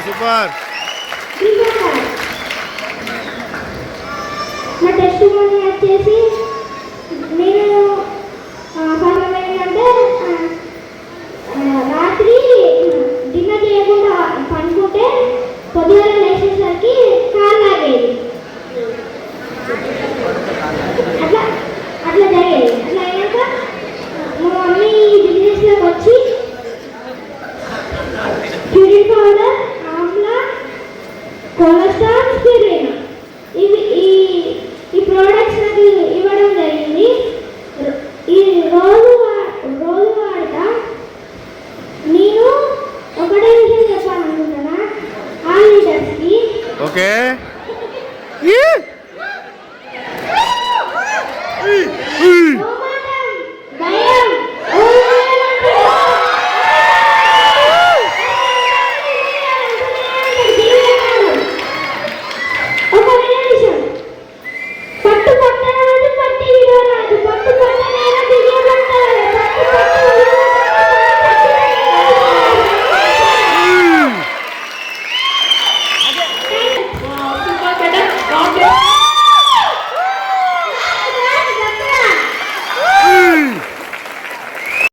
Super. నా test money వచ్చేసి నేను ఏంటంటే రాత్రి డిన్నర్ చేయకుండా పనుకుంటే పొద్దున లేచేసరికి కాలు లాగేది. అట్లా అట్లా జరిగేది. అట్లా అయినాక మా మమ్మీ బిజినెస్లోకి వచ్చి ప్యూరిన్ పౌడర్, ఆమ్లా, కొలెస్ట్రాల్, స్పిరిన్ ఇవి ఈ ప్రోడక్ట్స్ నాకు ఇవ్వడం జరిగింది. ఈ రోజు వాడతా. నేను ఒకటే విషయం చెప్పాలనుకుంటున్నా ఆ లీడర్స్కి. ఓకే.